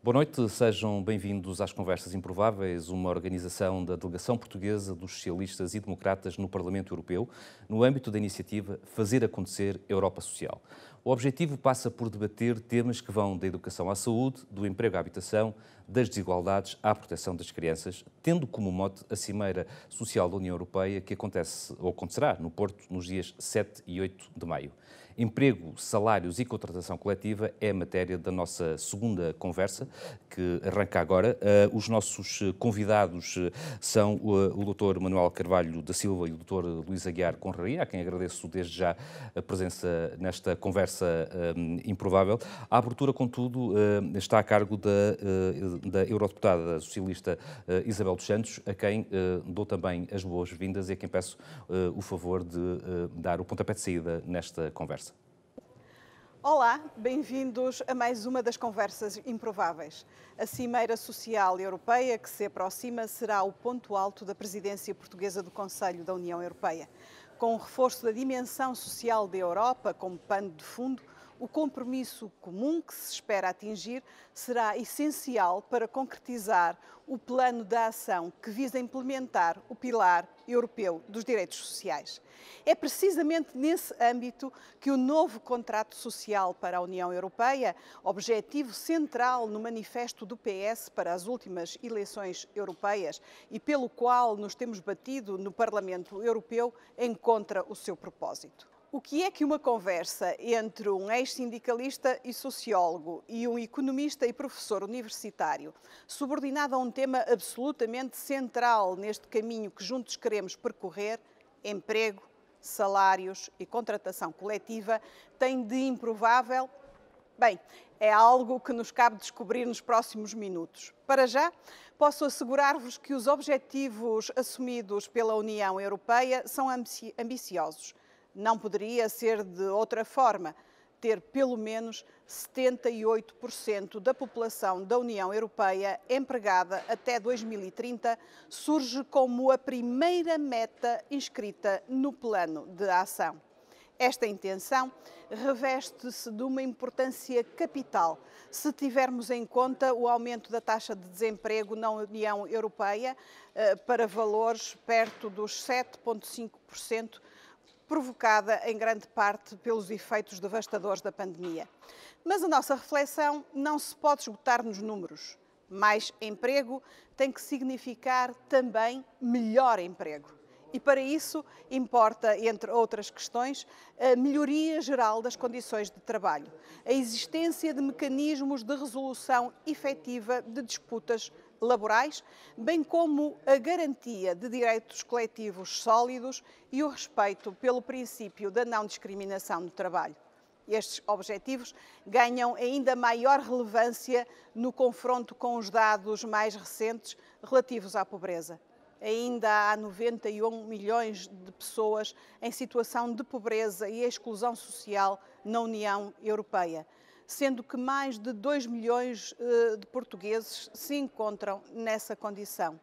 Boa noite, sejam bem-vindos às Conversas Improváveis, uma organização da Delegação Portuguesa dos Socialistas e Democratas no Parlamento Europeu, no âmbito da iniciativa Fazer Acontecer Europa Social. O objetivo passa por debater temas que vão da educação à saúde, do emprego à habitação, das desigualdades à proteção das crianças, tendo como mote a Cimeira Social da União Europeia, que acontece ou acontecerá no Porto nos dias 7 e 8 de maio. Emprego, salários e contratação coletiva é a matéria da nossa segunda conversa, que arranca agora. Os nossos convidados são o Dr. Manuel Carvalho da Silva e o Dr. Luís Aguiar Conraria, a quem agradeço desde já a presença nesta conversa improvável. A abertura, contudo, está a cargo da eurodeputada socialista Isabel dos Santos, a quem dou também as boas-vindas e a quem peço o favor de dar o pontapé de saída nesta conversa. Olá, bem-vindos a mais uma das Conversas Improváveis. A Cimeira Social Europeia, que se aproxima, será o ponto alto da presidência portuguesa do Conselho da União Europeia. Com o reforço da dimensão social da Europa como pano de fundo, o compromisso comum que se espera atingir será essencial para concretizar o plano de ação que visa implementar o pilar europeu dos direitos sociais. É precisamente nesse âmbito que o novo contrato social para a União Europeia, objetivo central no manifesto do PS para as últimas eleições europeias e pelo qual nos temos batido no Parlamento Europeu, encontra o seu propósito. O que é que uma conversa entre um ex-sindicalista e sociólogo e um economista e professor universitário, subordinado a um tema absolutamente central neste caminho que juntos queremos percorrer, emprego, salários e contratação coletiva, tem de improvável? Bem, é algo que nos cabe descobrir nos próximos minutos. Para já, posso assegurar-vos que os objetivos assumidos pela União Europeia são ambiciosos. Não poderia ser de outra forma. Ter pelo menos 78% da população da União Europeia empregada até 2030 surge como a primeira meta inscrita no plano de ação. Esta intenção reveste-se de uma importância capital se tivermos em conta o aumento da taxa de desemprego na União Europeia para valores perto dos 7,5%, provocada em grande parte pelos efeitos devastadores da pandemia. Mas a nossa reflexão não se pode esgotar nos números. Mais emprego tem que significar também melhor emprego. E para isso importa, entre outras questões, a melhoria geral das condições de trabalho, a existência de mecanismos de resolução efetiva de disputas laborais, bem como a garantia de direitos coletivos sólidos e o respeito pelo princípio da não discriminação no trabalho. Estes objetivos ganham ainda maior relevância no confronto com os dados mais recentes relativos à pobreza. Ainda há 91 milhões de pessoas em situação de pobreza e exclusão social na União Europeia, sendo que mais de 2 milhões de portugueses se encontram nessa condição.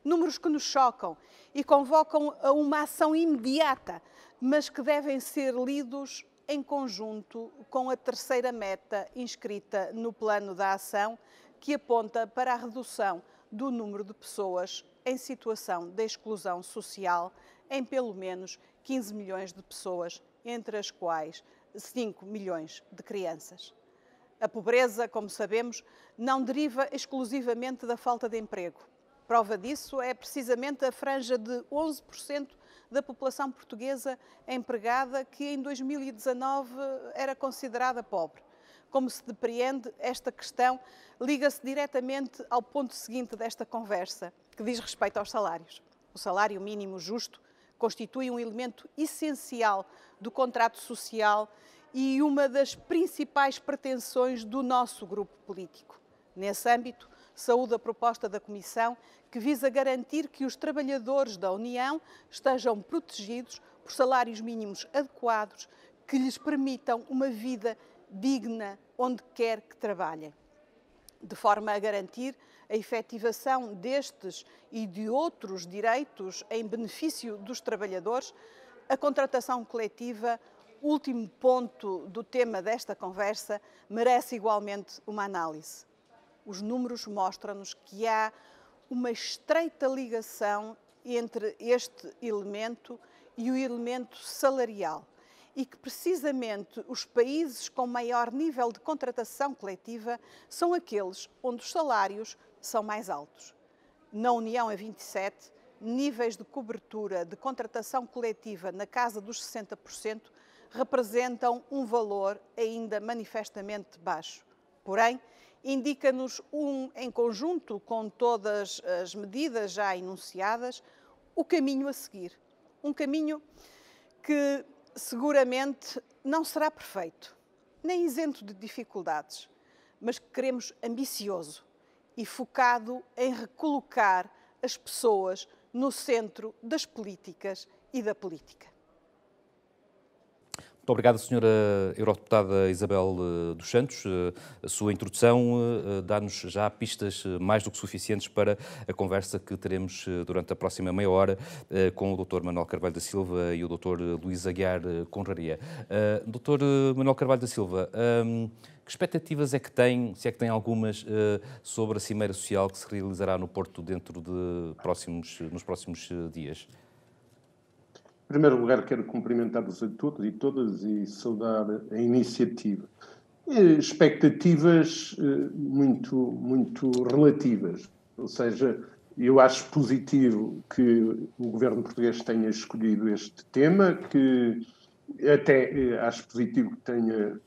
Números que nos chocam e convocam a uma ação imediata, mas que devem ser lidos em conjunto com a terceira meta inscrita no plano da ação, que aponta para a redução do número de pessoas em situação de exclusão social em pelo menos 15 milhões de pessoas, entre as quais 5 milhões de crianças. A pobreza, como sabemos, não deriva exclusivamente da falta de emprego. Prova disso é precisamente a franja de 11% da população portuguesa empregada que em 2019 era considerada pobre. Como se depreende, esta questão liga-se diretamente ao ponto seguinte desta conversa, que diz respeito aos salários. O salário mínimo justo constitui um elemento essencial do contrato social e uma das principais pretensões do nosso grupo político. Nesse âmbito, saúdo a proposta da Comissão que visa garantir que os trabalhadores da União estejam protegidos por salários mínimos adequados que lhes permitam uma vida digna onde quer que trabalhem, de forma a garantir a efetivação destes e de outros direitos em benefício dos trabalhadores. A contratação coletiva, último ponto do tema desta conversa, merece igualmente uma análise. Os números mostram-nos que há uma estreita ligação entre este elemento e o elemento salarial e que precisamente os países com maior nível de contratação coletiva são aqueles onde os salários são mais altos. Na União a 27, níveis de cobertura de contratação coletiva na casa dos 60% representam um valor ainda manifestamente baixo. Porém, indica-nos, em conjunto com todas as medidas já enunciadas, o caminho a seguir. Um caminho que seguramente não será perfeito, nem isento de dificuldades, mas que queremos ambicioso e focado em recolocar as pessoas no centro das políticas e da política. Muito obrigado, Sra. Eurodeputada Isabel dos Santos. A sua introdução dá-nos já pistas mais do que suficientes para a conversa que teremos durante a próxima meia hora com o Dr. Manuel Carvalho da Silva e o Dr. Luís Aguiar Conraria. Dr. Manuel Carvalho da Silva, que expectativas é que tem, se é que tem algumas, sobre a Cimeira Social que se realizará no Porto dentro de nos próximos dias? Em primeiro lugar, quero cumprimentar-vos a todos e todas e saudar a iniciativa. Expectativas muito relativas, ou seja, eu acho positivo que o governo português tenha escolhido este tema, que até acho positivo que tenha,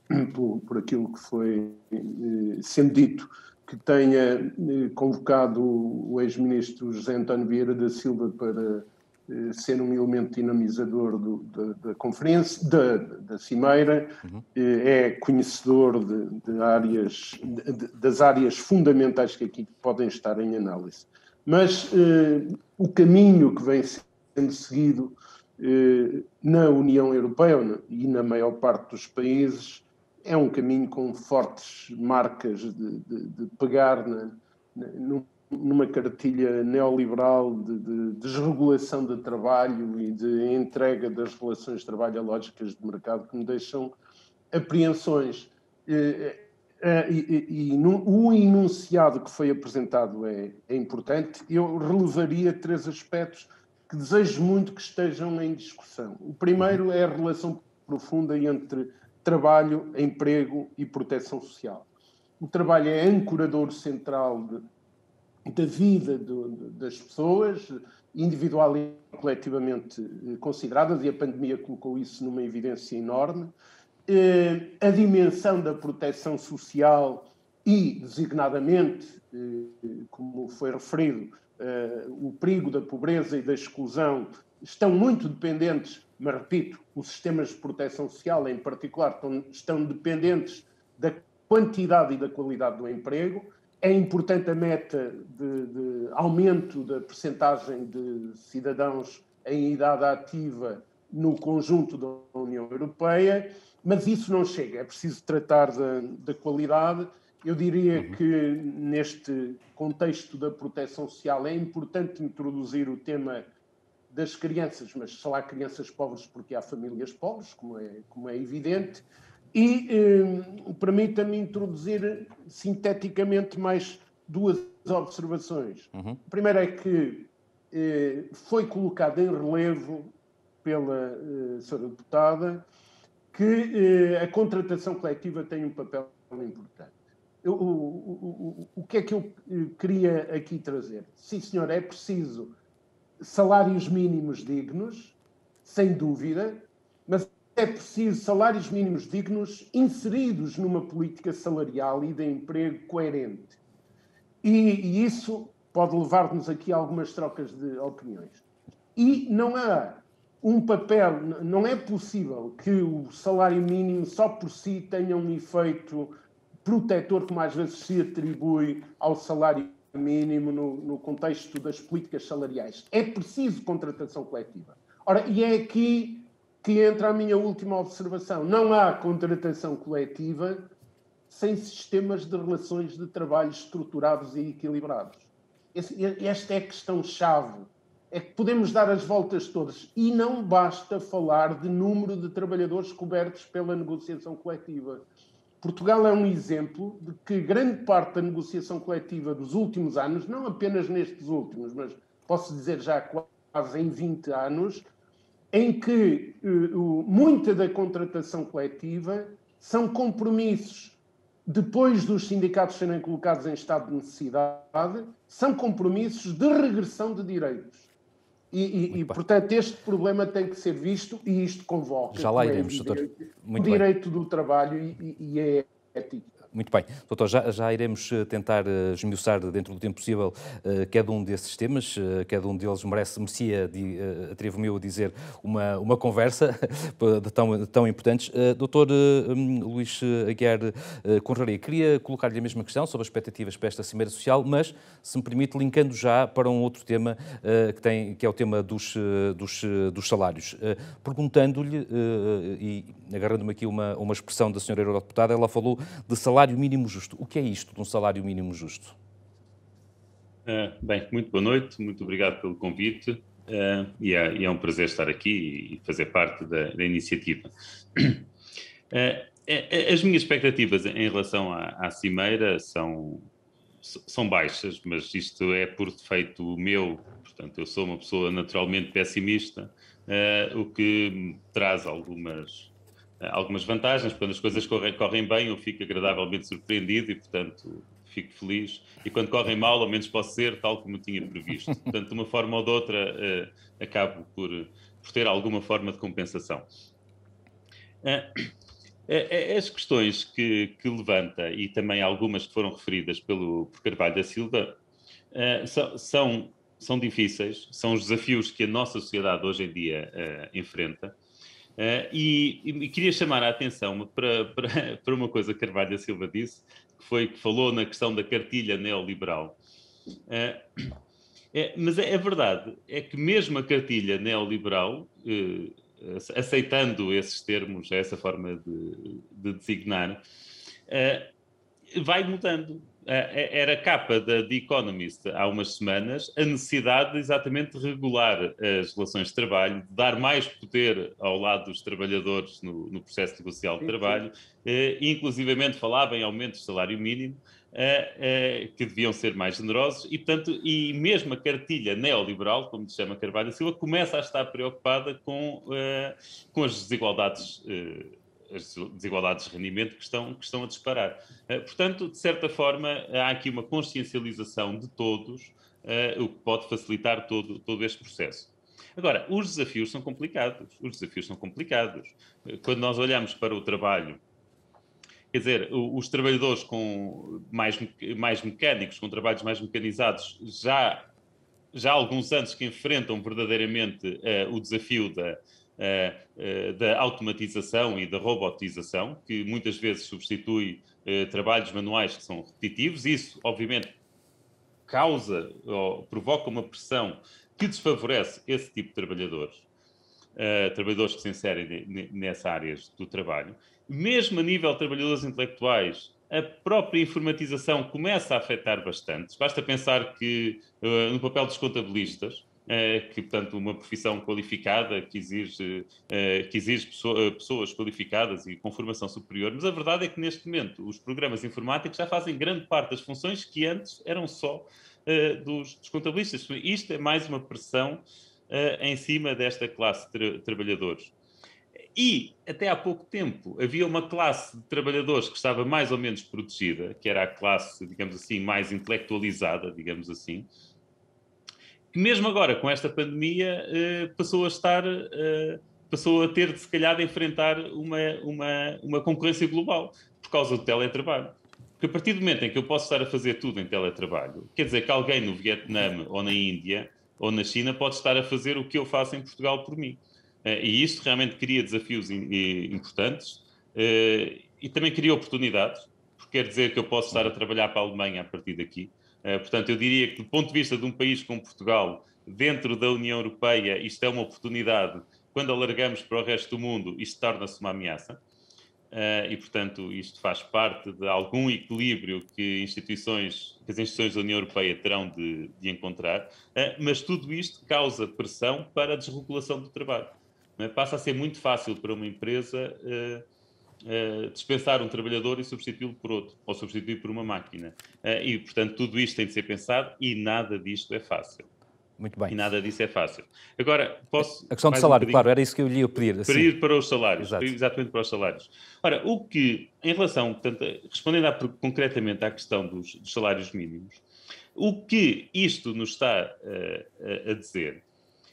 por aquilo que foi sendo dito, que tenha convocado o ex-ministro José António Vieira da Silva para ser um elemento dinamizador da conferência, da Cimeira, é conhecedor das áreas fundamentais que aqui podem estar em análise. Mas o caminho que vem sendo seguido na União Europeia e na maior parte dos países é um caminho com fortes marcas de pegar numa cartilha neoliberal de desregulação de trabalho e de entrega das relações de trabalho a lógicas de mercado que me deixam apreensões. O enunciado que foi apresentado é importante. Eu relevaria 3 aspectos que desejo muito que estejam em discussão. O primeiro é a relação profunda entre trabalho, emprego e proteção social. O trabalho é ancorador central da vida das pessoas, individual e coletivamente consideradas, e a pandemia colocou isso numa evidência enorme. A dimensão da proteção social e, designadamente, como foi referido, o perigo da pobreza e da exclusão estão muito dependentes, mas repito, os sistemas de proteção social em particular estão dependentes da quantidade e da qualidade do emprego. É importante a meta de aumento da percentagem de cidadãos em idade ativa no conjunto da União Europeia, mas isso não chega, é preciso tratar da qualidade. Eu diria que neste contexto da proteção social é importante introduzir o tema das crianças, mas só há crianças pobres porque há famílias pobres, como é evidente. E permita-me introduzir sinteticamente mais 2 observações. A primeira é que foi colocado em relevo pela senhora deputada que a contratação coletiva tem um papel importante. O que é que eu queria aqui trazer? Sim, senhor, é preciso salários mínimos dignos, sem dúvida, mas é preciso salários mínimos dignos inseridos numa política salarial e de emprego coerente. E isso pode levar-nos aqui a algumas trocas de opiniões. E não há um papel, não é possível que o salário mínimo só por si tenha um efeito protetor, como às vezes se atribui ao salário mínimo no contexto das políticas salariais. É preciso contratação coletiva. Ora, e é aqui que entra a minha última observação. Não há contratação coletiva sem sistemas de relações de trabalho estruturados e equilibrados. Esta é a questão-chave. É que podemos dar as voltas todas e não basta falar de número de trabalhadores cobertos pela negociação coletiva. Portugal é um exemplo de que grande parte da negociação coletiva dos últimos anos, não apenas nestes últimos, mas posso dizer já quase em 20 anos, em que muita da contratação coletiva são compromissos, depois dos sindicatos serem colocados em estado de necessidade, são compromissos de regressão de direitos. E portanto, este problema tem que ser visto e isto convoca. Já lá iremos, doutor. O direito do trabalho e a ética. Muito bem. Doutor, já iremos tentar esmiuçar dentro do tempo possível cada um desses temas. Cada um deles merecia, atrevo-me a dizer, uma conversa tão importantes. Doutor Luís Aguiar Conraria, queria colocar-lhe a mesma questão sobre as expectativas para esta Cimeira Social, mas, se me permite, linkando já para um outro tema que é o tema dos salários. Perguntando-lhe, e agarrando-me aqui uma expressão da senhora eurodeputada, ela falou de salário mínimo justo. O que é isto de um salário mínimo justo? Bem, muito boa noite, muito obrigado pelo convite e é um prazer estar aqui e fazer parte da iniciativa. As minhas expectativas em relação à Cimeira são baixas, mas isto é por defeito meu, portanto eu sou uma pessoa naturalmente pessimista, o que me traz algumas vantagens. Quando as coisas correm bem, eu fico agradavelmente surpreendido e, portanto, fico feliz. E quando correm mal, ao menos posso ser tal como eu tinha previsto. Portanto, de uma forma ou de outra, acabo por ter alguma forma de compensação. As questões que levanta, e também algumas que foram referidas por Carvalho da Silva, são difíceis, são os desafios que a nossa sociedade hoje em dia enfrenta. E queria chamar a atenção para uma coisa que Carvalho da Silva disse, que falou na questão da cartilha neoliberal. Mas é verdade, é que mesmo a cartilha neoliberal, aceitando esses termos, essa forma de designar, vai mudando. Era capa da The Economist há umas semanas a necessidade de exatamente regular as relações de trabalho, de dar mais poder ao lado dos trabalhadores no processo negocial de trabalho, inclusivamente falava em aumentos de salário mínimo, que deviam ser mais generosos, e, portanto, e mesmo a cartilha neoliberal, como se chama Carvalho da Silva, começa a estar preocupada com as desigualdades de rendimento que estão a disparar. Portanto, de certa forma, há aqui uma consciencialização de todos, o que pode facilitar todo este processo. Agora, os desafios são complicados. Quando nós olhamos para o trabalho, quer dizer, os trabalhadores com mais mecânicos, com trabalhos mais mecanizados, já há alguns anos que enfrentam verdadeiramente o desafio da automatização e da robotização, que muitas vezes substitui trabalhos manuais que são repetitivos. Isso, obviamente, causa ou provoca uma pressão que desfavorece esse tipo de trabalhadores, trabalhadores que se inserem nessas áreas do trabalho. Mesmo a nível de trabalhadores intelectuais, a própria informatização começa a afetar bastante. Basta pensar que no papel dos contabilistas, que, portanto, uma profissão qualificada que exige pessoas qualificadas e com formação superior, mas a verdade é que, neste momento, os programas informáticos já fazem grande parte das funções que antes eram só dos contabilistas. Isto é mais uma pressão em cima desta classe de trabalhadores. E, até há pouco tempo, havia uma classe de trabalhadores que estava mais ou menos protegida, que era a classe, digamos assim, mais intelectualizada, digamos assim, que mesmo agora, com esta pandemia, passou a ter, se calhar, de enfrentar uma concorrência global por causa do teletrabalho. Porque a partir do momento em que eu posso estar a fazer tudo em teletrabalho, quer dizer que alguém no Vietnã ou na Índia ou na China pode estar a fazer o que eu faço em Portugal por mim. E isto realmente cria desafios importantes e também cria oportunidades, porque quer dizer que eu posso estar a trabalhar para a Alemanha a partir daqui. Portanto, eu diria que, do ponto de vista de um país como Portugal, dentro da União Europeia, isto é uma oportunidade. Quando alargamos para o resto do mundo, isto torna-se uma ameaça. E, portanto, isto faz parte de algum equilíbrio que as instituições da União Europeia terão de encontrar. Mas tudo isto causa pressão para a desregulação do trabalho. Passa a ser muito fácil para uma empresa dispensar um trabalhador e substituí-lo por outro, ou substituir por uma máquina. E, portanto, tudo isto tem de ser pensado e nada disto é fácil. Muito bem. E nada disso é fácil. Agora, posso... A questão do salário, claro, era isso que eu lhe ia pedir. Para ir para os salários, Exato. exatamente para os salários. Ora, o que, em relação, portanto, respondendo concretamente à questão dos salários mínimos, o que isto nos está a dizer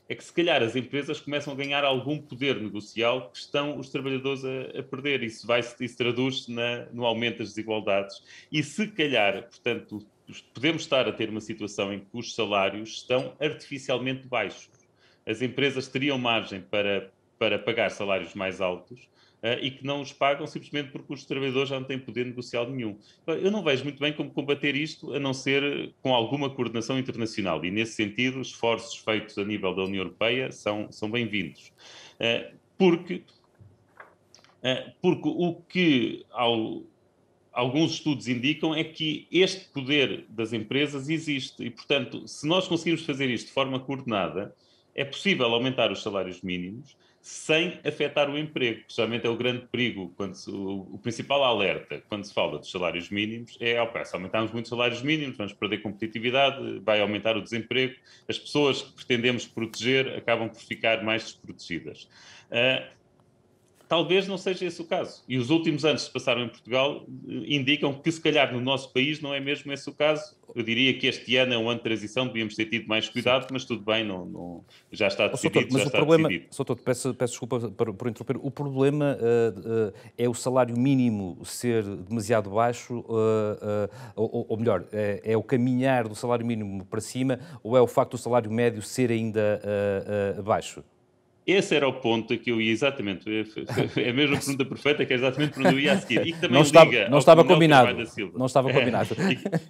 é que, se calhar, as empresas começam a ganhar algum poder negocial que estão os trabalhadores a perder. Isso traduz-se no aumento das desigualdades. E, se calhar, portanto, podemos estar a ter uma situação em que os salários estão artificialmente baixos. As empresas teriam margem para pagar salários mais altos e que não os pagam simplesmente porque os trabalhadores já não têm poder negocial nenhum. Eu não vejo muito bem como combater isto, a não ser com alguma coordenação internacional. E, nesse sentido, os esforços feitos a nível da União Europeia são bem-vindos. Porque o que alguns estudos indicam é que este poder das empresas existe. E, portanto, se nós conseguirmos fazer isto de forma coordenada, é possível aumentar os salários mínimos sem afetar o emprego, que geralmente é o grande perigo, o principal alerta quando se fala dos salários mínimos é, se aumentarmos muito os salários mínimos, vamos perder competitividade, vai aumentar o desemprego, as pessoas que pretendemos proteger acabam por ficar mais desprotegidas. Talvez não seja esse o caso. E os últimos anos que se passaram em Portugal indicam que, se calhar, no nosso país não é mesmo esse o caso. Eu diria que este ano é um ano de transição, devíamos ter tido mais cuidado, mas tudo bem, já está decidido. Mas o problema, Soutor, peço desculpa por interromper, o problema é o salário mínimo ser demasiado baixo, ou melhor, é o caminhar do salário mínimo para cima, ou é o facto do salário médio ser ainda baixo? Esse era o ponto que eu ia exatamente. É a mesma pergunta perfeita, que é exatamente para onde eu ia a seguir. E que também não estava combinado. Não estava combinado.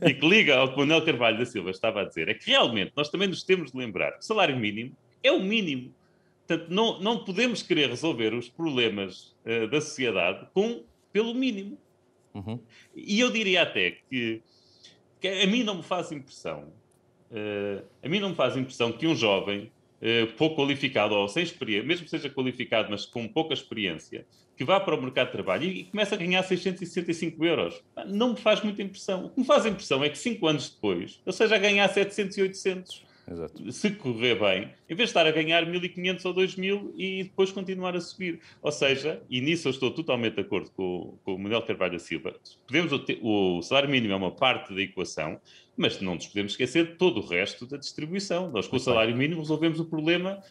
E que liga ao que o Manuel Carvalho da Silva estava a dizer. É que realmente nós também nos temos de lembrar que o salário mínimo é o mínimo. Portanto, não podemos querer resolver os problemas da sociedade pelo mínimo. Uhum. E eu diria até que a mim não me faz impressão. A mim não me faz impressão que um jovem pouco qualificado ou sem experiência, mesmo que seja qualificado, mas com pouca experiência, que vá para o mercado de trabalho e começa a ganhar 665 euros. Não me faz muita impressão. O que me faz impressão é que 5 anos depois, ele seja a ganhar 700 e 800. Exato. Se correr bem, em vez de estar a ganhar 1.500 ou 2.000 e depois continuar a subir. Ou seja, e nisso eu estou totalmente de acordo com o Manuel Carvalho da Silva, o salário mínimo é uma parte da equação, mas não nos podemos esquecer de todo o resto da distribuição. Nós, com o salário mínimo, resolvemos o problema,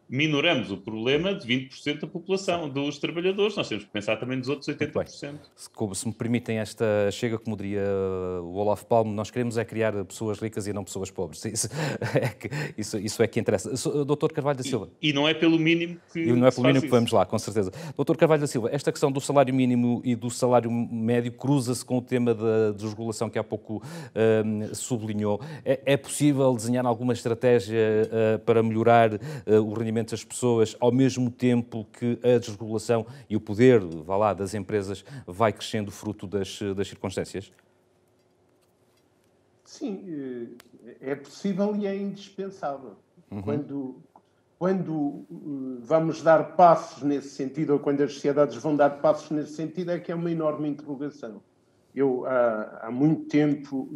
minoramos o problema de 20% da população, dos trabalhadores. Nós temos que pensar também nos outros 80%. Se me permitem chega, como diria o Olaf Palme, nós queremos é criar pessoas ricas e não pessoas pobres. Isso é que interessa. Dr. Carvalho da Silva. E não é pelo mínimo que E não é pelo mínimo que vamos lá, com certeza. Dr. Carvalho da Silva, esta questão do salário mínimo e do salário médio cruza-se com o tema da desregulação que há pouco sublinhou. É possível desenhar alguma estratégia para melhorar o rendimento das pessoas ao mesmo tempo que a desregulação e o poder, das empresas vai crescendo fruto das circunstâncias? Sim, é possível e é indispensável. Uhum. Quando vamos dar passos nesse sentido, ou quando as sociedades vão dar passos nesse sentido, é que é uma enorme interrogação. Eu, há muito tempo,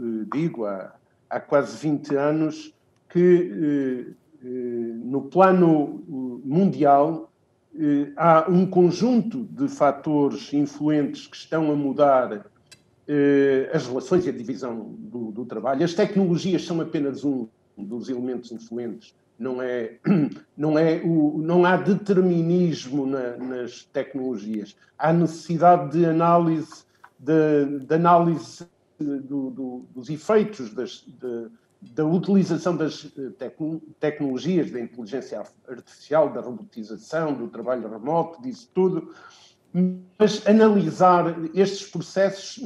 há quase 20 anos, que no plano mundial há um conjunto de fatores influentes que estão a mudar as relações e a divisão do trabalho. As tecnologias são apenas um dos elementos influentes. Não há determinismo nas tecnologias. Há necessidade de análise dos efeitos da utilização das tecnologias, da inteligência artificial, da robotização, do trabalho remoto, disso tudo, mas analisar estes processos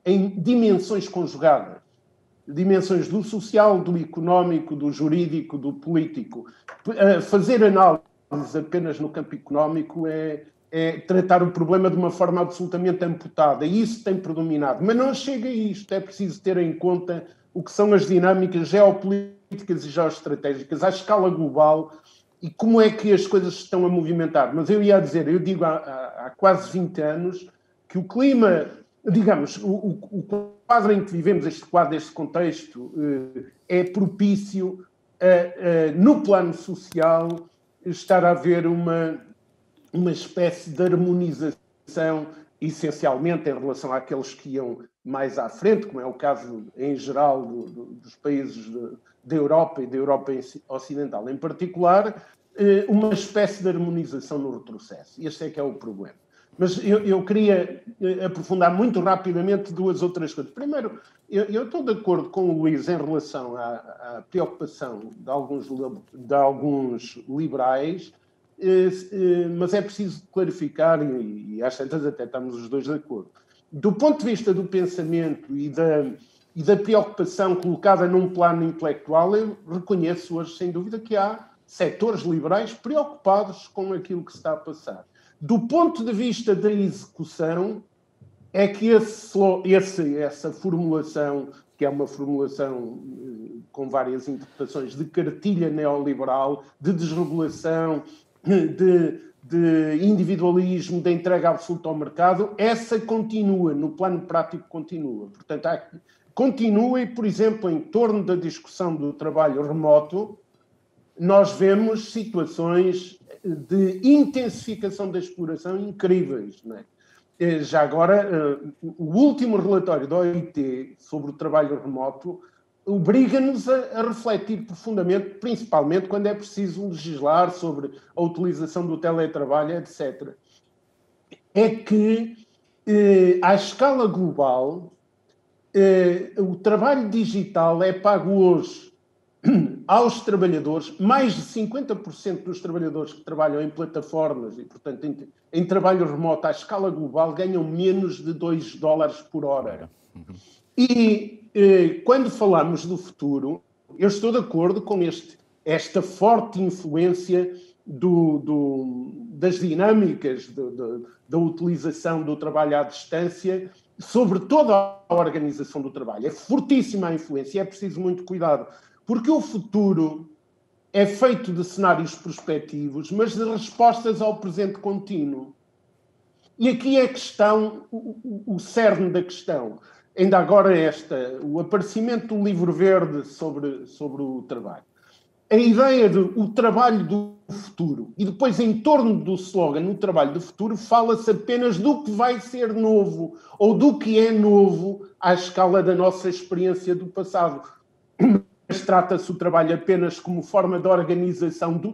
em dimensões conjugadas, dimensões do social, do económico, do jurídico, do político. Fazer análise apenas no campo económico é tratar o problema de uma forma absolutamente amputada. E isso tem predominado. Mas não chega a isto. É preciso ter em conta o que são as dinâmicas geopolíticas e geoestratégicas à escala global e como é que as coisas se estão a movimentar. Mas eu digo há há quase 20 anos, que o clima, digamos, o quadro em que vivemos, este quadro, este contexto, é propício no plano social, estar a haver uma espécie de harmonização, essencialmente em relação àqueles que iam mais à frente, como é o caso, em geral, dos países da Europa e da Europa Ocidental em particular, uma espécie de harmonização no retrocesso. Este é que é o problema. Mas eu queria aprofundar muito rapidamente duas outras coisas. Primeiro, eu estou de acordo com o Luís em relação à preocupação de alguns liberais, mas é preciso clarificar, e às tantas até estamos os dois de acordo. Do ponto de vista do pensamento e da preocupação colocada num plano intelectual, eu reconheço hoje, sem dúvida, que há setores liberais preocupados com aquilo que se está a passar. Do ponto de vista da execução, é que essa formulação, que é uma formulação com várias interpretações, de cartilha neoliberal, de desregulação, de individualismo, de entrega absoluta ao mercado, essa continua, no plano prático continua. Portanto, continua e, por exemplo, em torno da discussão do trabalho remoto, nós vemos situações de intensificação da exploração incríveis, não é? Já agora, o último relatório da OIT sobre o trabalho remoto obriga-nos a refletir profundamente, principalmente quando é preciso legislar sobre a utilização do teletrabalho, etc. É que, à escala global, o trabalho digital é pago hoje aos trabalhadores, mais de 50% dos trabalhadores que trabalham em plataformas e, portanto, em trabalho remoto à escala global, ganham menos de $2 por hora. E quando falamos do futuro, eu estou de acordo com esta forte influência das dinâmicas da utilização do trabalho à distância sobre toda a organização do trabalho. É fortíssima a influência e é preciso muito cuidado. Porque o futuro é feito de cenários prospectivos, mas de respostas ao presente contínuo. E aqui é a questão, o cerne da questão. Ainda agora o aparecimento do livro verde sobre o trabalho. A ideia o trabalho do futuro. E depois, em torno do slogan, o trabalho do futuro, fala-se apenas do que vai ser novo, ou do que é novo à escala da nossa experiência do passado. Mas trata-se o trabalho apenas como forma de organização,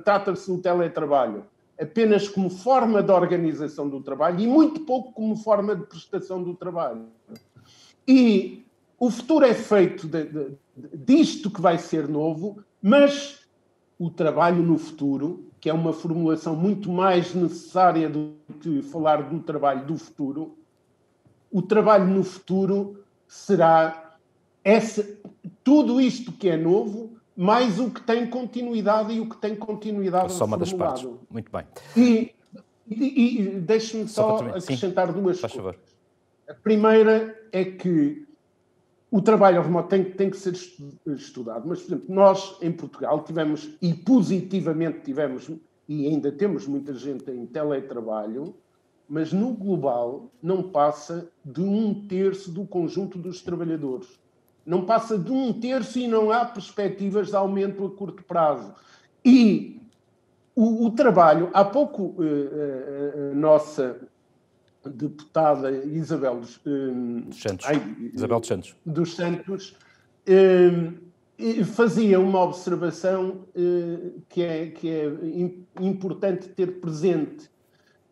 trata-se do teletrabalho apenas como forma de organização do trabalho e muito pouco como forma de prestação do trabalho. E o futuro é feito disto que vai ser novo, mas o trabalho no futuro, que é uma formulação muito mais necessária do que falar do trabalho do futuro, o trabalho no futuro será tudo isto que é novo, mais o que tem continuidade e o que tem continuidade só uma das partes. Muito bem. E deixe-me só acrescentar duas coisas. Favor. A primeira é que o trabalho remoto tem que ser estudado. Mas, por exemplo, nós em Portugal tivemos, e positivamente tivemos, e ainda temos muita gente em teletrabalho, mas no global não passa de 1/3 do conjunto dos trabalhadores. Não passa de 1/3 e não há perspectivas de aumento a curto prazo. E o trabalho, há pouco a nossa deputada Isabel dos Santos fazia uma observação que é importante ter presente.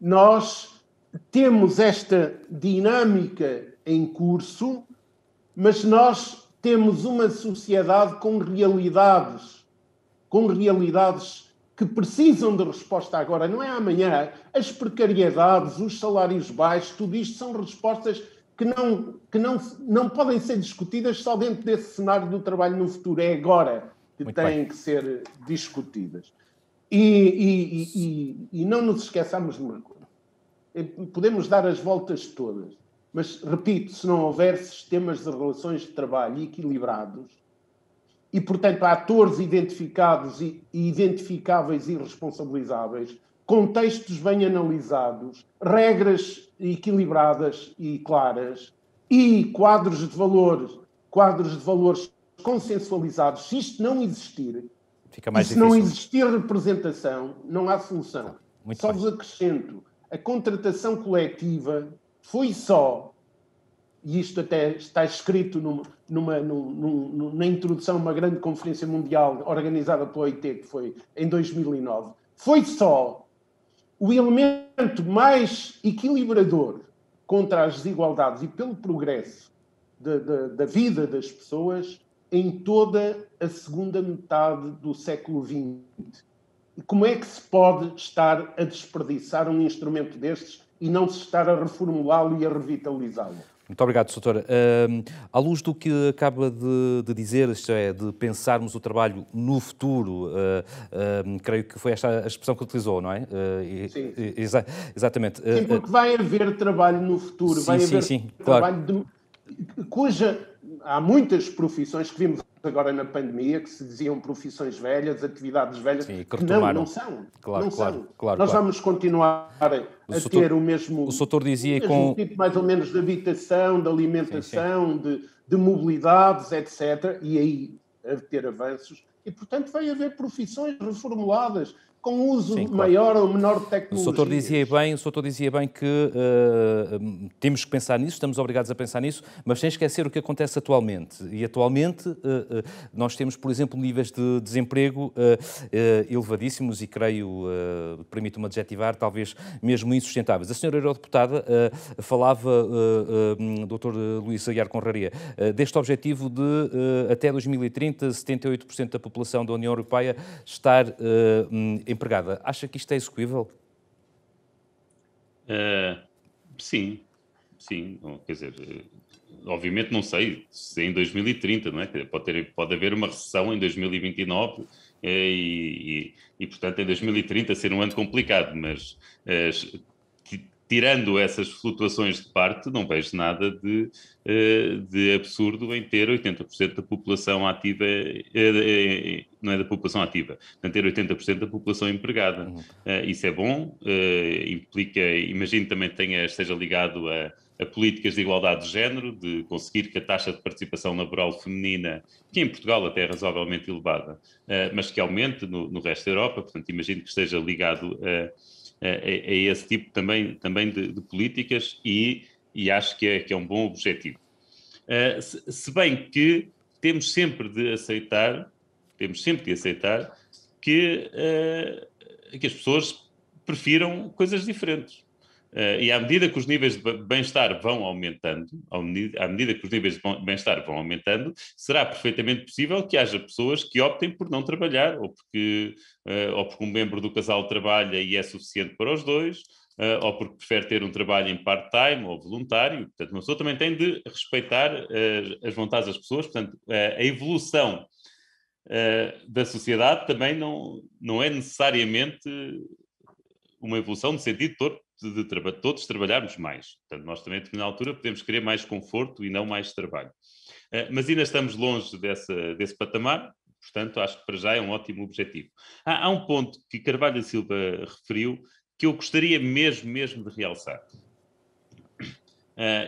Nós temos esta dinâmica em curso, mas nós temos uma sociedade com realidades que precisam de resposta agora, não é amanhã. As precariedades, os salários baixos, tudo isto são respostas que não podem ser discutidas só dentro desse cenário do trabalho no futuro. É agora que têm que ser discutidas. E não nos esqueçamos de uma coisa. Podemos dar as voltas todas, mas, repito, se não houver sistemas de relações de trabalho equilibrados e, portanto, atores identificados e identificáveis e responsabilizáveis, contextos bem analisados, regras equilibradas e claras e quadros de valores consensualizados. Se isto não existir, fica mais se difícil. não existir representação, não há solução. Muito Só bem. vos acrescento, a contratação coletiva foi só, e isto até está escrito na introdução de uma grande conferência mundial organizada pela OIT, que foi em 2009, foi só o elemento mais equilibrador contra as desigualdades e pelo progresso da vida das pessoas em toda a segunda metade do século XX. Como é que se pode estar a desperdiçar um instrumento destes e não se estar a reformulá-lo e a revitalizá-lo? Muito obrigado, Soutor. À luz do que acaba de dizer, isto é, de pensarmos o trabalho no futuro, creio que foi esta a expressão que utilizou, não é? Sim. Exatamente. Sim, porque vai haver trabalho no futuro, vai haver trabalho claro. Há muitas profissões que vimos agora na pandemia, que se diziam profissões velhas, atividades velhas, Sim, que não são. Claro. Nós vamos continuar a ter o mesmo Soutor dizia tipo mais ou menos de habitação, de alimentação, de mobilidades, etc. E aí a ter avanços. E, portanto, vai haver profissões reformuladas, com uso maior ou menor de tecnologia. O Soutor dizia bem que temos que pensar nisso, estamos obrigados a pensar nisso, mas sem esquecer o que acontece atualmente. E atualmente nós temos, por exemplo, níveis de desemprego elevadíssimos e creio, permito-me adjetivar, talvez mesmo insustentáveis. A senhora eurodeputada falava, Dr. Luís Aguiar Conraria, deste objetivo de até 2030 78% da população da União Europeia estar empregada. Acha que isto é execuível? Sim. Quer dizer, obviamente não sei se em 2030, não é? Pode haver uma recessão em 2029 e portanto, em 2030 ser um ano complicado, mas tirando essas flutuações de parte, não vejo nada de absurdo em ter 80% da população ativa, não é da população ativa, em ter 80% da população empregada. Isso é bom, implica, imagino também esteja ligado a políticas de igualdade de género, de conseguir que a taxa de participação laboral feminina, que em Portugal até é razoavelmente elevada, mas que aumente no resto da Europa, portanto imagino que esteja ligado a esse tipo também de políticas e acho que é um bom objetivo. Se bem que temos sempre de aceitar que as pessoas prefiram coisas diferentes. E à medida que os níveis de bem-estar vão aumentando, será perfeitamente possível que haja pessoas que optem por não trabalhar, ou porque um membro do casal trabalha e é suficiente para os dois, ou porque prefere ter um trabalho em part-time ou voluntário. Portanto, uma pessoa também tem de respeitar as vontades das pessoas. Portanto, a evolução da sociedade também não é necessariamente uma evolução no sentido de todos trabalharmos mais. Portanto, nós também, a determinada altura, podemos querer mais conforto e não mais trabalho. Mas ainda estamos longe desse patamar, portanto, acho que para já é um ótimo objetivo. Há um ponto que Carvalho da Silva referiu que eu gostaria mesmo de realçar.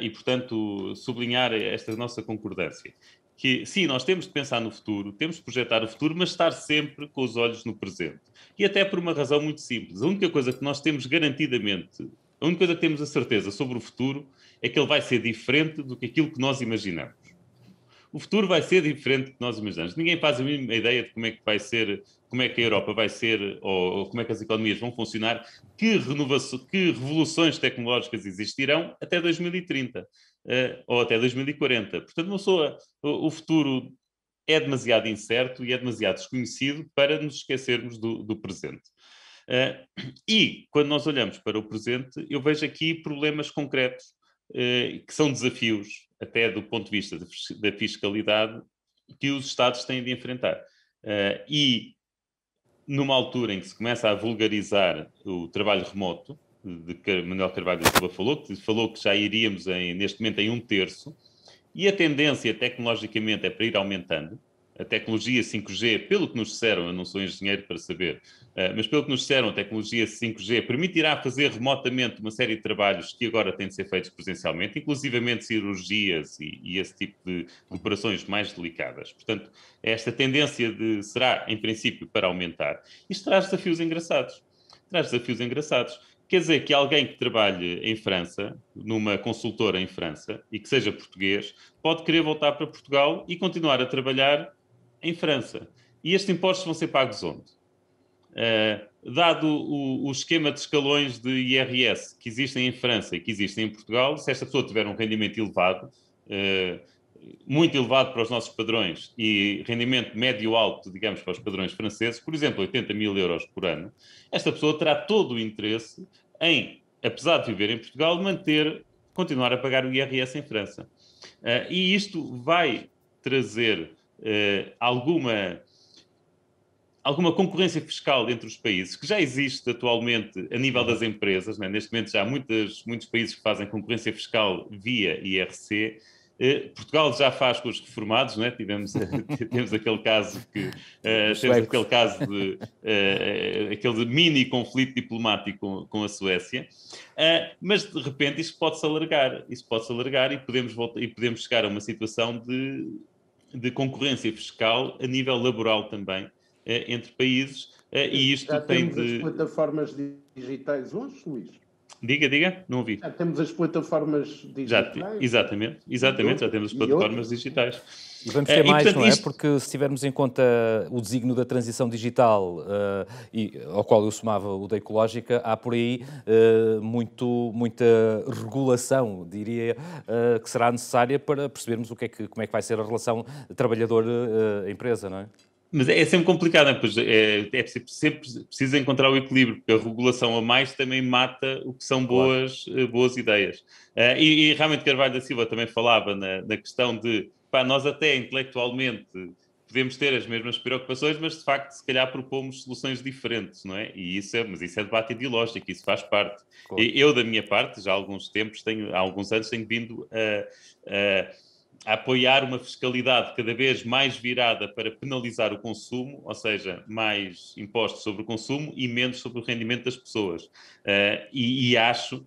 E, portanto, sublinhar esta nossa concordância. Que, sim, nós temos de pensar no futuro, temos de projetar o futuro, mas estar sempre com os olhos no presente. E até por uma razão muito simples. A única coisa que nós temos garantidamente, a única coisa que temos a certeza sobre o futuro é que ele vai ser diferente do que aquilo que nós imaginamos. O futuro vai ser diferente do que nós imaginamos. Ninguém faz a mínima ideia de como é que vai ser, como é que a Europa vai ser, ou como é que as economias vão funcionar, que revoluções tecnológicas existirão até 2030. Ou até 2040. Portanto, o futuro é demasiado incerto e é demasiado desconhecido para nos esquecermos do presente. E, quando nós olhamos para o presente, eu vejo aqui problemas concretos, que são desafios, até do ponto de vista da fiscalidade, que os Estados têm de enfrentar. E, numa altura em que se começa a vulgarizar o trabalho remoto, de que Manuel Carvalho da Silva falou que já iríamos neste momento em 1/3, e a tendência tecnologicamente é para ir aumentando, a tecnologia 5G, pelo que nos disseram, eu não sou engenheiro para saber, mas pelo que nos disseram, a tecnologia 5G permitirá fazer remotamente uma série de trabalhos que agora têm de ser feitos presencialmente, inclusivamente cirurgias e esse tipo de operações mais delicadas. Portanto, esta tendência será, em princípio, para aumentar. Isto traz desafios engraçados. Quer dizer que alguém que trabalhe em França, numa consultora em França, e que seja português, pode querer voltar para Portugal e continuar a trabalhar em França. E estes impostos vão ser pagos onde? Dado o esquema de escalões de IRS que existem em França e que existem em Portugal, se esta pessoa tiver um rendimento elevado, muito elevado para os nossos padrões e rendimento médio-alto, digamos, para os padrões franceses, por exemplo, 80 mil euros por ano, esta pessoa terá todo o interesse em, apesar de viver em Portugal, continuar a pagar o IRS em França. E isto vai trazer alguma concorrência fiscal entre os países, que já existe atualmente a nível das empresas, né? Neste momento já há muitos países que fazem concorrência fiscal via IRC. Portugal já faz com os reformados, né? Temos aquele caso aquele mini conflito diplomático com a Suécia, mas de repente isso pode-se alargar e podemos chegar a uma situação de concorrência fiscal a nível laboral também entre países, e isto já tem temos as plataformas digitais hoje, Luís? Diga, não ouvi. Já temos as plataformas digitais. Exatamente, já temos as plataformas digitais. E vamos ter mais, portanto, não é? Porque se tivermos em conta o desígnio da transição digital, ao qual eu somava o da ecológica, há por aí muita regulação, diria, que será necessária para percebermos como é que vai ser a relação trabalhador-empresa, não é? Mas é sempre complicado, né? Pois sempre precisa encontrar o equilíbrio, porque a regulação a mais também mata o que são boas ideias. E realmente Carvalho da Silva também falava na questão de, nós até intelectualmente podemos ter as mesmas preocupações, mas de facto se calhar propomos soluções diferentes, não é? Mas isso é debate ideológico, isso faz parte. Claro. Eu, da minha parte, já há alguns anos tenho vindo a apoiar uma fiscalidade cada vez mais virada para penalizar o consumo, ou seja, mais impostos sobre o consumo e menos sobre o rendimento das pessoas. E acho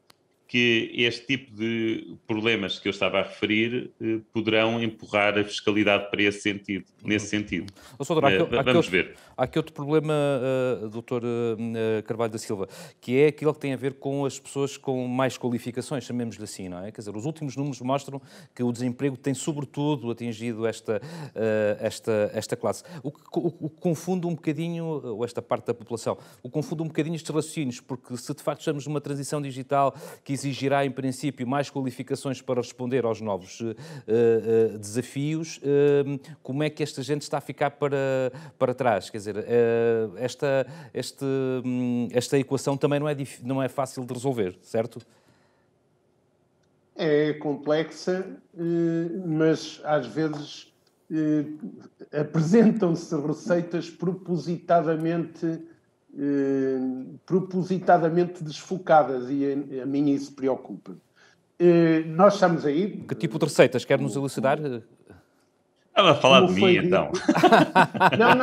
que este tipo de problemas que eu estava a referir poderão empurrar a fiscalidade para nesse sentido. Vamos ver. Há aqui outro problema, Dr. Carvalho da Silva, que é aquilo que tem a ver com as pessoas com mais qualificações, chamemos-lhe assim, não é? Quer dizer, os últimos números mostram que o desemprego tem sobretudo atingido esta classe. O que confunde um bocadinho, ou esta parte da população, confunde um bocadinho estes raciocínios, porque se de facto estamos numa transição digital que exigirá, em princípio, mais qualificações para responder aos novos desafios, como é que esta gente está a ficar para trás? Quer dizer, esta equação também não é fácil de resolver, certo? É complexa, mas às vezes apresentam-se receitas propositadamente desfocadas, e a mim isso preocupa. Nós estamos aí... Que tipo de receitas? Quer-nos elucidar? Estava a falar de mim, então. Não.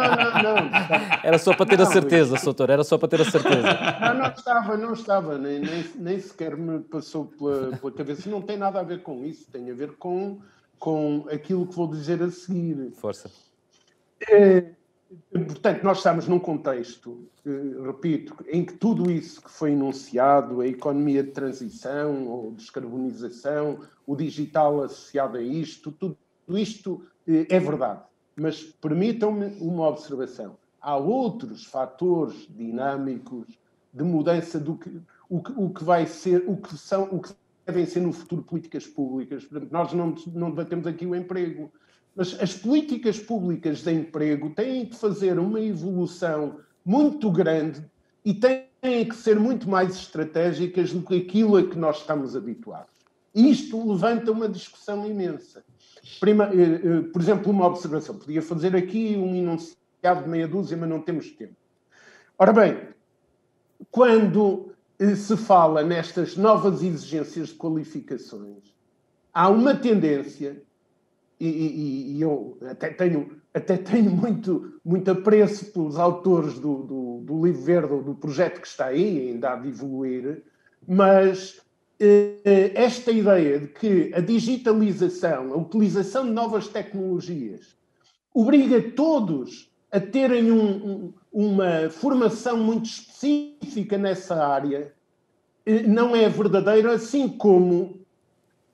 Era só para ter a certeza, Soutor, era só para ter a certeza. Não estava, nem sequer me passou pela cabeça. Não tem nada a ver com isso, tem a ver com aquilo que vou dizer a seguir. Força. Portanto, nós estamos num contexto, repito, em que tudo isso que foi enunciado, a economia de transição ou descarbonização, o digital associado a isto, tudo isto é verdade. Mas permitam-me uma observação. Há outros fatores dinâmicos de mudança do que vai ser, o que devem ser no futuro políticas públicas. Portanto, nós não debatemos aqui o emprego. Mas as políticas públicas de emprego têm que fazer uma evolução muito grande e têm que ser muito mais estratégicas do que aquilo a que nós estamos habituados. E isto levanta uma discussão imensa. Por exemplo, uma observação. Podia fazer aqui um enunciado de meia dúzia, mas não temos tempo. Ora bem, quando se fala nestas novas exigências de qualificações, há uma tendência... E eu até tenho até tenho muito apreço pelos autores do livro verde ou do projeto que está aí, ainda há de evoluir, mas esta ideia de que a digitalização, a utilização de novas tecnologias, obriga todos a terem uma formação muito específica nessa área, não é verdadeira, assim como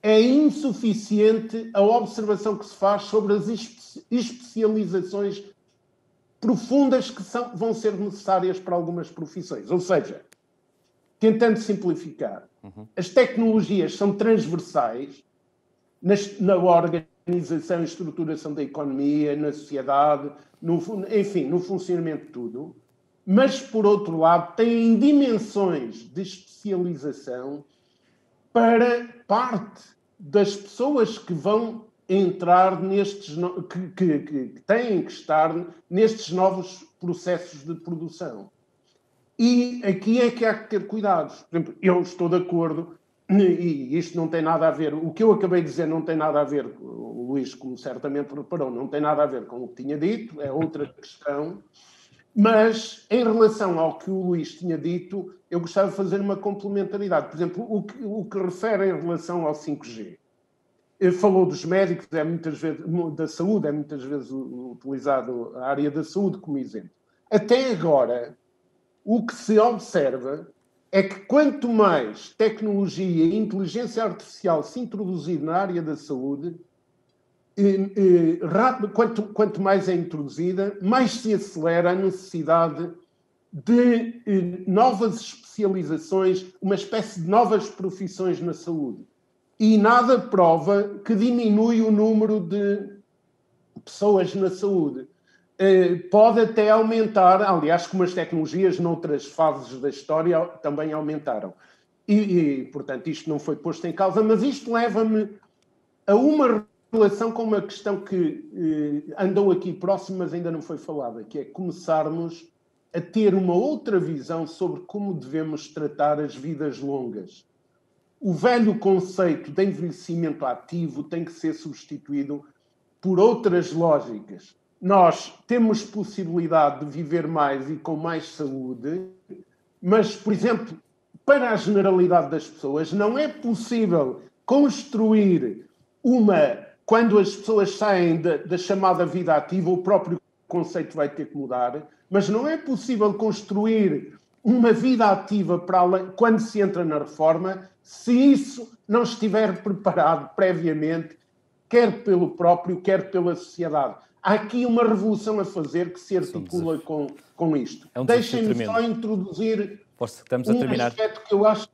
é insuficiente a observação que se faz sobre as especializações profundas que vão ser necessárias para algumas profissões. Ou seja, tentando simplificar, as tecnologias são transversais na organização e estruturação da economia, na sociedade, enfim, no funcionamento de tudo, mas, por outro lado, têm dimensões de especialização para parte das pessoas que vão entrar que têm que estar nestes novos processos de produção. E aqui é que há que ter cuidados. Por exemplo, eu estou de acordo, e isto não tem nada a ver, o que eu acabei de dizer não tem nada a ver, o Luís, como certamente reparou, não tem nada a ver com o que tinha dito, é outra questão. Mas, em relação ao que o Luís tinha dito, eu gostava de fazer uma complementaridade. Por exemplo, o que refere em relação ao 5G. Ele falou dos médicos, muitas vezes, da saúde, é muitas vezes utilizado a área da saúde como exemplo. Até agora, o que se observa é que quanto mais tecnologia e inteligência artificial se introduzir na área da saúde, quanto mais é introduzida, mais se acelera a necessidade de novas especializações, uma espécie de novas profissões na saúde. E nada prova que diminui o número de pessoas na saúde. Pode até aumentar, aliás, como as tecnologias noutras fases da história também aumentaram. Portanto, isto não foi posto em causa, mas isto leva-me a uma relação com uma questão que andou aqui próximo, mas ainda não foi falada, que é começarmos a ter uma outra visão sobre como devemos tratar as vidas longas. O velho conceito de envelhecimento ativo tem que ser substituído por outras lógicas. Nós temos possibilidade de viver mais e com mais saúde, mas, por exemplo, para a generalidade das pessoas, não é possível construir quando as pessoas saem da chamada vida ativa, o próprio conceito vai ter que mudar, mas não é possível construir uma vida ativa quando se entra na reforma, se isso não estiver preparado previamente, quer pelo próprio, quer pela sociedade. Há aqui uma revolução a fazer que se articula com isto. Deixem-me só introduzir aspecto que eu acho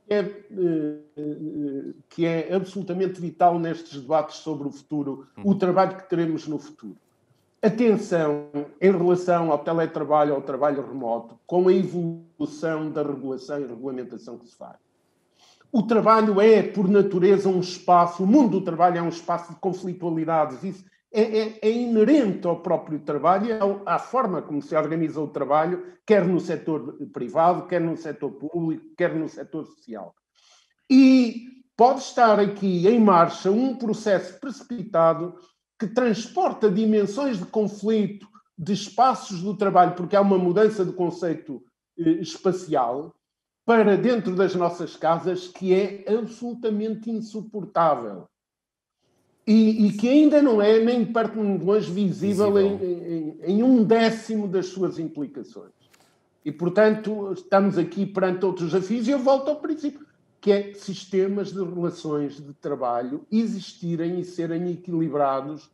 que é absolutamente vital nestes debates sobre o futuro, o trabalho que teremos no futuro. Atenção em relação ao teletrabalho, ao trabalho remoto, com a evolução da regulação e regulamentação que se faz. O trabalho é, por natureza, um espaço, o mundo do trabalho é um espaço de conflitualidades. Isso é inerente ao próprio trabalho, à forma como se organiza o trabalho, quer no setor privado, quer no setor público, quer no setor social. E pode estar aqui em marcha um processo precipitado que transporta dimensões de conflito de espaços do trabalho, porque há uma mudança de conceito espacial, para dentro das nossas casas, que é absolutamente insuportável. E que ainda não é nem de perto nem de longe visível em 1/10 das suas implicações. E, portanto, estamos aqui perante outros desafios, e eu volto ao princípio, que é sistemas de relações de trabalho existirem e serem equilibrados,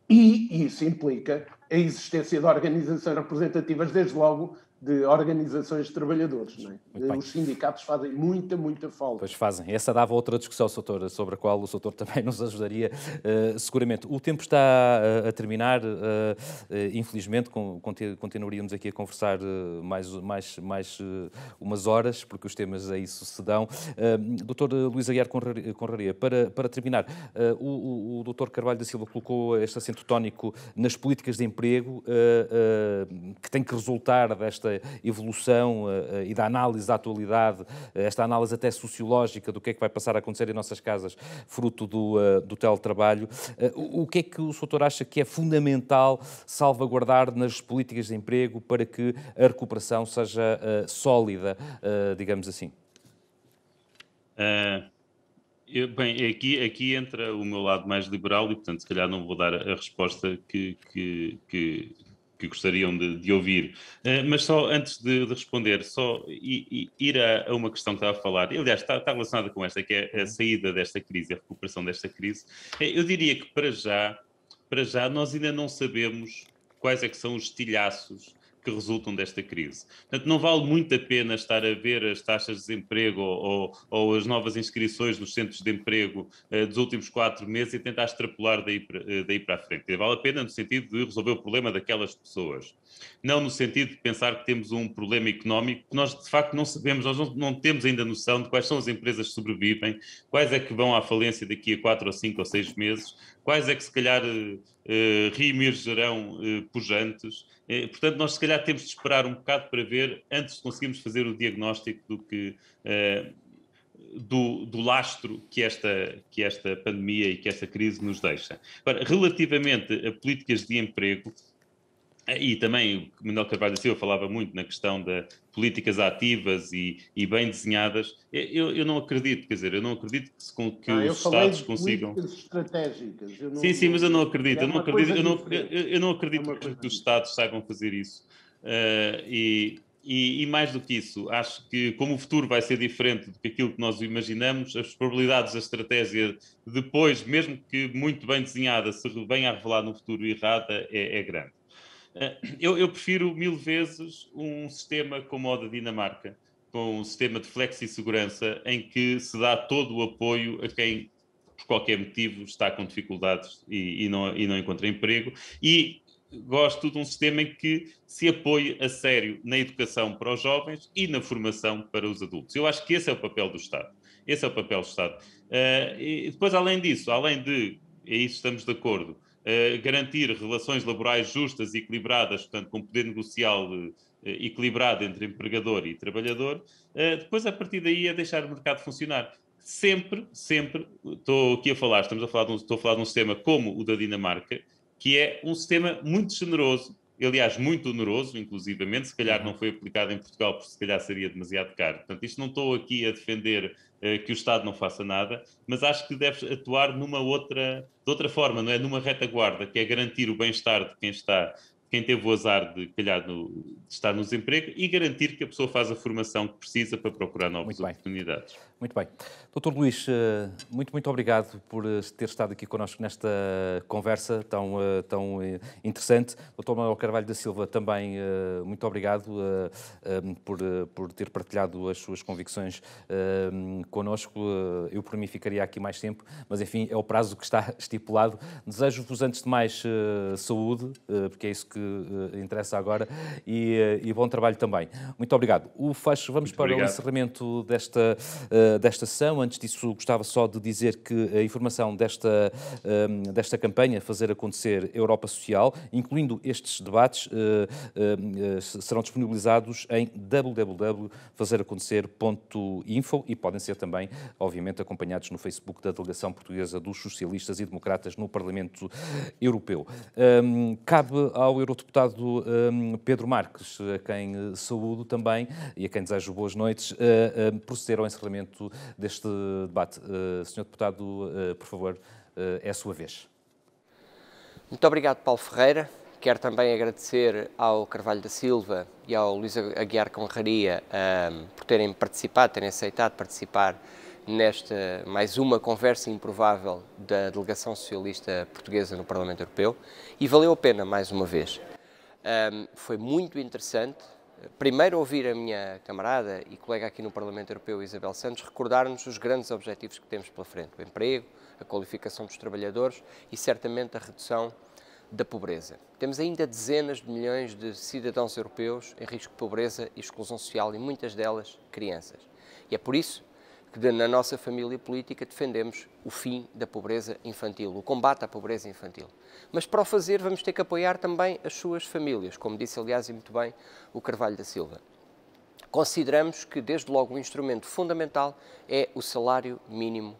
e isso implica a existência de organizações representativas, desde logo de organizações de trabalhadores. Não é? Os sindicatos fazem muita falta. Pois fazem. Essa dava outra discussão, Soutor, sobre a qual o Soutor também nos ajudaria seguramente. O tempo está a terminar. Infelizmente, continuaríamos aqui a conversar mais umas horas, porque os temas a isso se dão. Dr. Luís Aguiar Conraria, para terminar, o Dr. Carvalho da Silva colocou este acento tónico nas políticas de desemprego que tem que resultar desta evolução e da análise da atualidade, esta análise até sociológica do que é que vai passar a acontecer em nossas casas, fruto do teletrabalho. O que é que o Sr. acha que é fundamental salvaguardar nas políticas de emprego para que a recuperação seja sólida, digamos assim? Bem, aqui entra o meu lado mais liberal e, portanto, se calhar não vou dar a resposta que gostariam de ouvir. Mas só antes de responder, só ir a uma questão que estava a falar, aliás, está relacionada com esta, que é a saída desta crise, a recuperação desta crise. Eu diria que para já nós ainda não sabemos quais é que são os estilhaços que resultam desta crise. Portanto, não vale muito a pena estar a ver as taxas de desemprego ou as novas inscrições nos centros de emprego dos últimos 4 meses e tentar extrapolar daí para a frente. Vale a pena no sentido de resolver o problema daquelas pessoas. Não no sentido de pensar que temos um problema económico que nós, de facto, não sabemos, nós não temos ainda noção de quais são as empresas que sobrevivem, quais é que vão à falência daqui a 4 ou 5 ou 6 meses, quais é que, se calhar, reemergerão pujantes. Portanto, nós se calhar temos de esperar um bocado para ver, antes de conseguirmos fazer o diagnóstico do lastro que esta pandemia e que esta crise nos deixa. Agora, relativamente a políticas de emprego, e também o Manuel Carvalho da Silva falava muito na questão de políticas ativas e bem desenhadas. Eu não acredito, quer dizer, eu não acredito que os Estados consigam... políticas estratégicas. Sim, mas eu não acredito. Eu não acredito que os Estados saibam fazer isso. E mais do que isso, acho que como o futuro vai ser diferente do que aquilo que nós imaginamos, as probabilidades da estratégia depois, mesmo que muito bem desenhada, se venha a revelar no futuro errada, é grande. Eu prefiro 1000 vezes um sistema como o da Dinamarca, com um sistema de flexi-segurança em que se dá todo o apoio a quem, por qualquer motivo, está com dificuldades e não encontra emprego. E gosto de um sistema em que se apoie a sério na educação para os jovens e na formação para os adultos. Eu acho que esse é o papel do Estado. Esse é o papel do Estado. E depois, além disso, e isso estamos de acordo, garantir relações laborais justas e equilibradas, portanto, com poder negocial equilibrado entre empregador e trabalhador, depois, a partir daí, é deixar o mercado funcionar. Sempre, estou aqui a falar, estou a falar de um sistema como o da Dinamarca, que é um sistema muito generoso, aliás, muito oneroso, inclusivamente, se calhar não foi aplicado em Portugal, porque se calhar seria demasiado caro. Portanto, isto não estou aqui a defender que o Estado não faça nada, mas acho que deve atuar de outra forma, não é? Numa retaguarda, que é garantir o bem-estar de quem teve o azar de estar no desemprego e garantir que a pessoa faz a formação que precisa para procurar novas oportunidades. Muito bem. Dr. Luís, muito obrigado por ter estado aqui connosco nesta conversa tão interessante. Dr. Manuel Carvalho da Silva, também muito obrigado por ter partilhado as suas convicções connosco. Eu, por mim, ficaria aqui mais tempo, mas, enfim, é o prazo que está estipulado. Desejo-vos, antes de mais, saúde, porque é isso que interessa agora, e bom trabalho também. Muito obrigado. Vamos para o encerramento desta sessão. Antes disso, gostava só de dizer que a informação desta campanha Fazer Acontecer Europa Social, incluindo estes debates, serão disponibilizados em www.fazeracontecer.info e podem ser também, obviamente, acompanhados no Facebook da Delegação Portuguesa dos Socialistas e Democratas no Parlamento Europeu. Cabe ao eurodeputado Pedro Marques, a quem saúdo também e a quem desejo boas noites, proceder ao encerramento deste debate. Sr. Deputado, por favor, é a sua vez. Muito obrigado, Paulo Ferreira. Quero também agradecer ao Carvalho da Silva e ao Luís Aguiar Conraria por terem aceitado participar nesta mais uma conversa improvável da Delegação Socialista Portuguesa no Parlamento Europeu, e valeu a pena mais uma vez. Foi muito interessante, primeiro ouvir a minha camarada e colega aqui no Parlamento Europeu, Isabel Santos, recordar-nos os grandes objetivos que temos pela frente: o emprego, a qualificação dos trabalhadores e certamente a redução da pobreza. Temos ainda dezenas de milhões de cidadãos europeus em risco de pobreza e exclusão social, e muitas delas crianças. E é por isso que na nossa família política defendemos o fim da pobreza infantil, o combate à pobreza infantil. Mas para o fazer vamos ter que apoiar também as suas famílias, como disse aliás e muito bem o Carvalho da Silva. Consideramos que desde logo um instrumento fundamental é o salário mínimo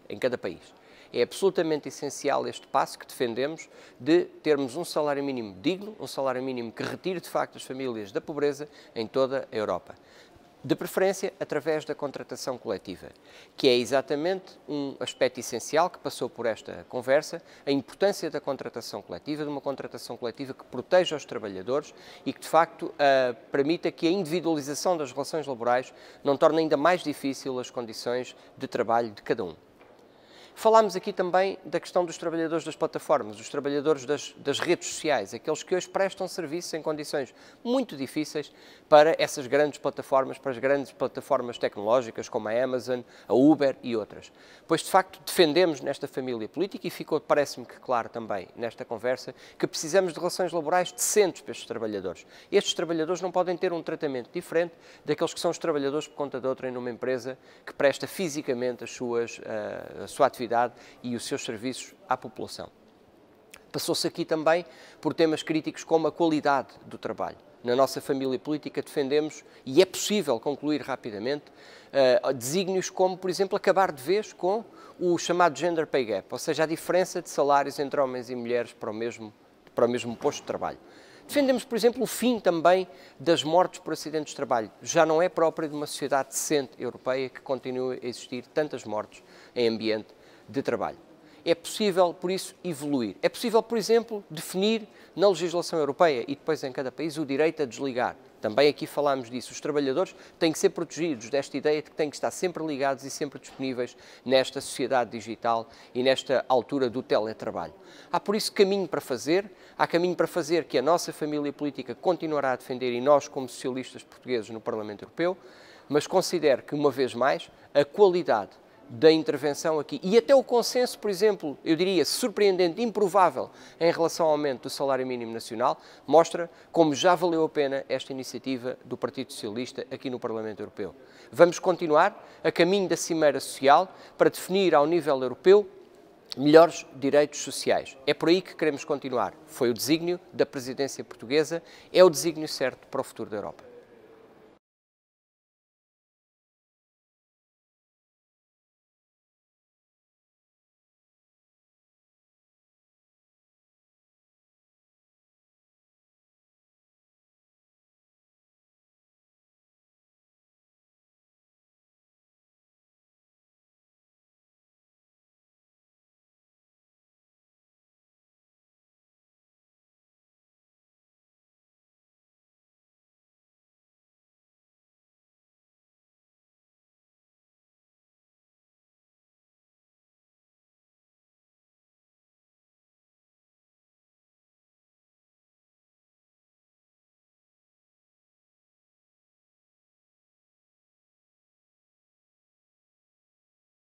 em cada país. É absolutamente essencial este passo que defendemos de termos um salário mínimo digno, um salário mínimo que retire de facto as famílias da pobreza em toda a Europa. De preferência através da contratação coletiva, que é exatamente um aspecto essencial que passou por esta conversa, a importância da contratação coletiva, de uma contratação coletiva que proteja os trabalhadores e que, de facto, permita que a individualização das relações laborais não torne ainda mais difícil as condições de trabalho de cada um. Falámos aqui também da questão dos trabalhadores das plataformas, os trabalhadores das redes sociais, aqueles que hoje prestam serviço em condições muito difíceis para essas grandes plataformas, para as grandes plataformas tecnológicas como a Amazon, a Uber e outras. Pois, de facto, defendemos nesta família política, e ficou, parece-me que claro também nesta conversa, que precisamos de relações laborais decentes para estes trabalhadores. Estes trabalhadores não podem ter um tratamento diferente daqueles que são os trabalhadores por conta de outrem numa empresa que presta fisicamente a sua atividade e os seus serviços à população. Passou-se aqui também por temas críticos como a qualidade do trabalho. Na nossa família política defendemos, e é possível concluir rapidamente, desígnios como, por exemplo, acabar de vez com o chamado gender pay gap, ou seja, a diferença de salários entre homens e mulheres para o mesmo posto de trabalho. Defendemos, por exemplo, o fim também das mortes por acidentes de trabalho. Já não é próprio de uma sociedade decente europeia que continue a existir tantas mortes em ambiente de trabalho. É possível, por isso, evoluir. É possível, por exemplo, definir na legislação europeia e depois em cada país o direito a desligar. Também aqui falámos disso. Os trabalhadores têm que ser protegidos desta ideia de que têm que estar sempre ligados e sempre disponíveis nesta sociedade digital e nesta altura do teletrabalho. Há, por isso, caminho para fazer. Há caminho para fazer que a nossa família política continuará a defender e nós, como socialistas portugueses no Parlamento Europeu, mas considero que, uma vez mais, a qualidade da intervenção aqui e até o consenso, por exemplo, eu diria surpreendente, improvável, em relação ao aumento do salário mínimo nacional, mostra como já valeu a pena esta iniciativa do Partido Socialista aqui no Parlamento Europeu. Vamos continuar a caminho da Cimeira Social para definir ao nível europeu melhores direitos sociais. É por aí que queremos continuar. Foi o desígnio da presidência portuguesa, é o desígnio certo para o futuro da Europa.